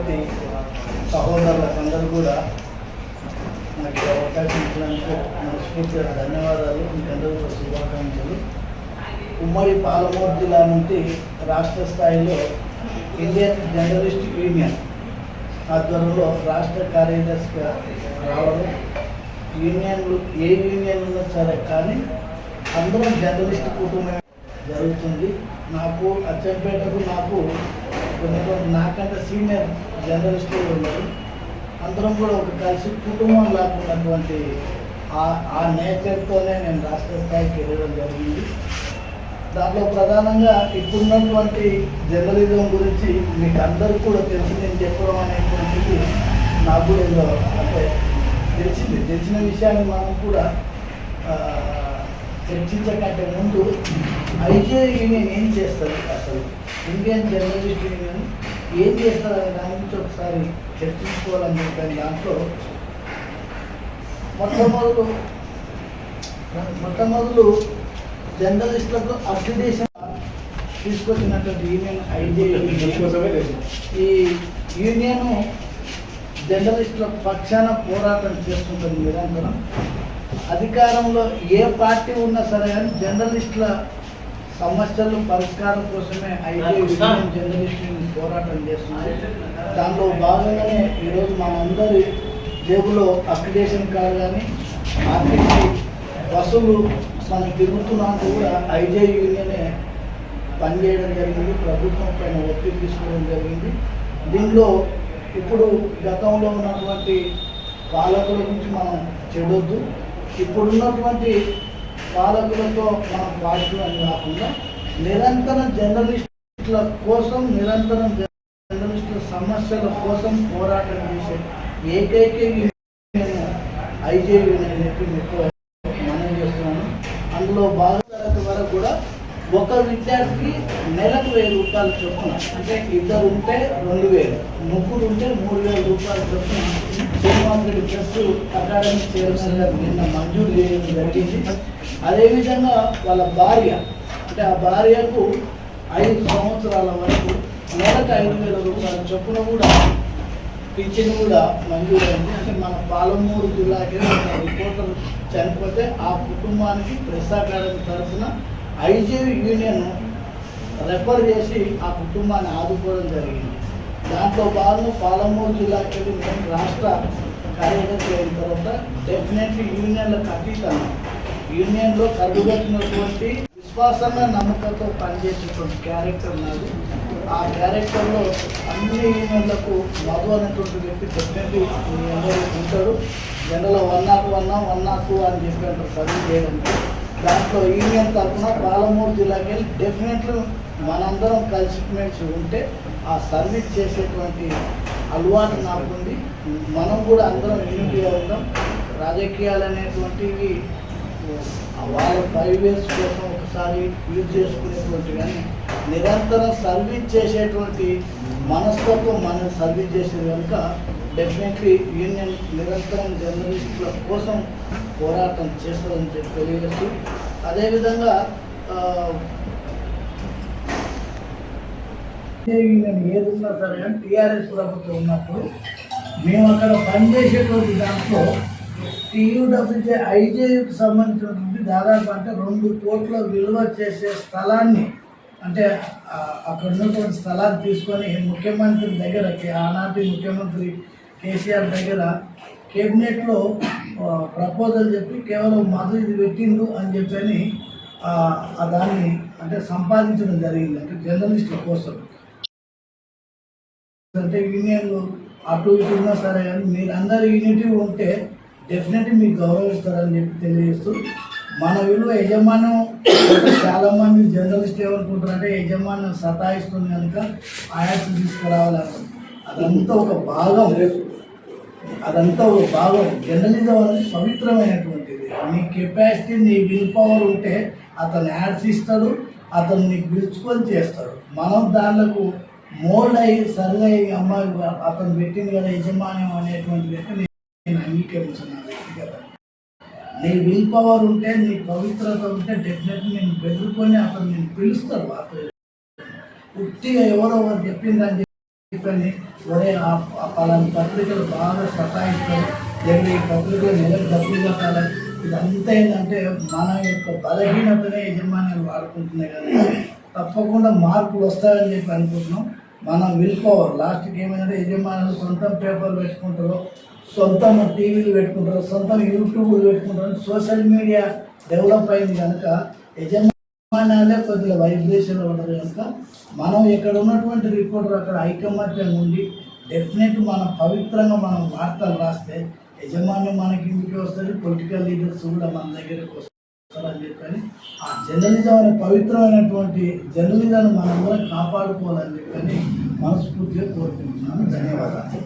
తోటి సహోదరులకందరూ కూడా నాకు అవకాశం ఇచ్చినందుకు మనస్ఫూర్తిగా ధన్యవాదాలు. మీకందరూ కూడా శుభాకాంక్షలు. ఉమ్మడి పాలమూరు జిల్లా నుండి రాష్ట్ర స్థాయిలో ఇండియన్ జర్నలిస్ట్ యూనియన్ ఆధ్వర్యంలో రాష్ట్ర కార్యదర్శిగా రావడం, యూనియన్లు ఏ యూనియన్ ఉన్నా సరే కానీ అందరం జర్నలిస్ట్ కుటుంబం జరుగుతుంది. నాకు అచ్చంపేటకు నాకు కొన్ని నాకంటే సీనియర్ జర్నలిస్టులు ఉన్నారు. అందరం కూడా ఒక కలిసి కుటుంబం లాక్కున్నటువంటి ఆ నేచర్తోనే నేను రాష్ట్ర స్థాయికి వెళ్ళడం జరిగింది. దాంట్లో ప్రధానంగా ఇప్పుడున్నటువంటి జర్నలిజం గురించి మీకు అందరికీ కూడా తెలిసి నేను చెప్పడం అనేటువంటిది నాకు కూడా ఏదో అంటే తెలిసిన విషయాన్ని మనం కూడా చర్చించకంటే ముందు ఐజే యూనియన్ ఏం చేస్తుంది, అసలు ఇండియన్ జర్నలిస్ట్ యూనియన్ ఏం చేస్తారు అనే దాని గురించి ఒకసారి చర్చించుకోవాలని చెప్పాను. దాంట్లో మొట్టమొదలు జర్నలిస్టులకు అక్రిడేషన్ తీసుకొచ్చినటువంటి యూనియన్ ఐజే యూనియన్. ఈ యూనియన్ జర్నలిస్టుల పక్షాన పోరాటం చేస్తుంటుంది నిరంతరం. అధికారంలో ఏ పార్టీ ఉన్నా సరే కానీ జర్నలిస్టుల సమస్యలు పరిష్కారం కోసమే ఐజే యూనియన్ జర్నలిస్ట్ యూనియన్ పోరాటం చేస్తుంది. దానిలో భాగంగానే ఈరోజు మనందరి జేబులో అక్రిడేషన్ కార్డు కానీ ఆర్టీసీ బస్సులు మనం తిరుగుతున్నట్టు కూడా ఐజే యూనియనే పనిచేయడం జరిగింది. ప్రభుత్వం పైన ఒత్తిడి తీసుకోవడం జరిగింది. దీనిలో ఇప్పుడు గతంలో ఉన్నటువంటి పాలకుల గురించి మనం చెడొద్దు. ఇప్పుడున్నటువంటి పాలకులతో మనం పార్టీ అని కాకుండా నిరంతరం జర్నలిస్టుల కోసం, నిరంతరం జర్నలిస్టుల సమస్యల కోసం పోరాటం చేసే ఏకైక యూనియన్ ఐజే యూనియన్ చెప్పి మీకు మనం చేస్తున్నాను. అందులో భాగతరగతి వరకు కూడా ఒక విద్యార్థికి నెలకు 1000 రూపాయలు చొప్పున, అంటే ఇద్దరు ఉంటే 2000, ముగ్గురు ఉంటే 3000 రూపాయలు చొప్పున శ్రీనివాసరెడ్డి ప్రెస్ అకాడమీ చైర్మన్ గారు నిన్న మంజూరు చేయడం జరిగింది. అదేవిధంగా వాళ్ళ భార్య, అంటే ఆ భార్యకు 5 సంవత్సరాల వరకు నెలకు 5000 రూపాయల చొప్పున కూడా పింఛన్ కూడా మంజూరైంది. అంటే మన పాలమూరు జిల్లాకి ఒక రిపోర్టర్ చనిపోతే ఆ కుటుంబానికి ప్రెస్ అకాడమీ తరఫున ఐజే యూనియన్ రెఫర్ చేసి ఆ కుటుంబాన్ని ఆదుకోవడం జరిగింది. దాంట్లో భాగంగా పాలమూరు జిల్లాకి మేము రాష్ట్ర కార్యదర్శి అయిన తర్వాత డెఫినెట్లీ యూనియన్లకు అతీతంగా యూనియన్లో కలుగుతున్నటువంటి విశ్వాసంగా నమ్మకంతో పనిచేసేటువంటి క్యారెక్టర్ నాది. ఆ క్యారెక్టర్లో అన్ని యూనియన్లకు మధు అనేటువంటి వ్యక్తి డెఫినెట్లీ అందరూ ఉంటాడు. జనరల్ 101, 102 అని చెప్పి సర్వీస్ చేయడానికి. దాంట్లో యూనియన్ తరఫున పాలమూరు జిల్లాకి వెళ్ళి డెఫినెట్లీ మనందరం కలిసిమెలిసి ఉంటే ఆ సర్వీస్ చేసేటువంటి అలవాటు నాకుంది. మనం కూడా అందరం యూనిటీగా ఉందాం. రాజకీయాలు అనేటువంటివి వాళ్ళ 5 years కోసం ఒకసారి యూజ్ చేసుకునేటువంటి కానీ నిరంతరం సర్వీస్ చేసేటువంటి మనస్తత్వం మనం సర్వీస్ చేసేది కనుక డెఫినెట్లీ యూనియన్ నిరంతరం జర్నలిస్టుల కోసం పోరాటం చేస్తుందని చెప్పి తెలియజేస్తూ, అదేవిధంగా యూనియన్ ఏదున్నా సరే కానీ టీఆర్ఎస్ ప్రభుత్వం ఉన్నప్పుడు మేము అక్కడ పనిచేసేటువంటి దాంట్లో టీయూడబ్ల్యూజే ఐజేకి సంబంధించినటువంటి దాదాపు అంటే 2 కోట్ల విలువ చేసే స్థలాన్ని, అంటే అక్కడ ఉన్నటువంటి స్థలాన్ని తీసుకొని ముఖ్యమంత్రి దగ్గర, ఆనాటి ముఖ్యమంత్రి కేసీఆర్ దగ్గర కేబినెట్లో ప్రపోజల్ చెప్పి కేవలం మధు ఇది పెట్టిండు అని చెప్పని దాన్ని అంటే సంపాదించడం జరిగింది. అంటే జర్నలిస్టుల కోసం, అంటే యూనియన్లు అటు ఇటు ఉన్నా సరే కానీ మీరు అందరు యూనిటీ ఉంటే డెఫినెట్లీ మీకు గౌరవిస్తారని చెప్పి తెలియజేస్తూ, మన విలువ యజమానం చాలామంది జర్నలిస్ట్ ఏమనుకుంటారంటే యజమానం సతాయిస్తుంది కనుక ఆయాసం తీసుకురావాలని. అదంతా ఒక భాగం. జర్నలిజం అనేది పవిత్రమైనటువంటిది. నీ కెపాసిటీ, నీ విల్ పవర్ ఉంటే అతను యాడ్స్ ఇస్తాడు, అతను నీకు పిలుచుకొని చేస్తాడు. మనం దానిలకు మోల్డ్ అయ్యి సరిగా అమ్మాయి అతను పెట్టింది కదా యజమాన్యం అనేటువంటిది అయితే నేను అంగీకరించున్నాను వ్యక్తిగతంగా. నీ విల్ పవర్ ఉంటే, నీ పవిత్రత ఉంటే డెఫినెట్లీ నేను బెదురుకొని అతను నేను పిలుస్తాడు. వార్త ఉట్టిగా ఎవరో చెప్పిందని చెప్పండి ఒరే పలాని పత్రికలు బాగా సతాయిస్తారు, లేదా ఈ పత్రికలు నెలకు డబ్బులు కట్టాలి. ఇదంతా ఏంటంటే మన యొక్క బలహీనతనే యజమాన్యాలు వాడుకుంటున్నాయి కదా. తప్పకుండా మార్పులు వస్తాయని చెప్పి అనుకుంటున్నాం. మనం విల్ పవర్ లాస్ట్కి ఏమైందంటే యజమానులు సొంతం పేపర్లు పెట్టుకుంటారు, సొంతం టీవీలు పెట్టుకుంటారు, సొంతం యూట్యూబ్లు పెట్టుకుంటారు. సోషల్ మీడియా డెవలప్ అయింది కనుక యజమాన్యాలే కొద్దిగా వైబ్రేషన్లో ఉండదు కనుక మనం ఇక్కడ ఉన్నటువంటి రిపోర్టర్ అక్కడ ఐకమత్యం ఉండి డెఫినెట్ మనం పవిత్రంగా మనం వార్తలు రాస్తే యజమాన్యం మనకి ఇంటికి వస్తుంది, పొలిటికల్ లీడర్స్ కూడా మన దగ్గరికి వస్తారని చెప్పని ఆ జర్నలిజం అనే పవిత్రమైనటువంటి జర్నలిజాన్ని మనందరం కాపాడుకోవాలని చెప్పని మనస్ఫూర్తిగా కోరుకుంటున్నాను. ధన్యవాదాలు.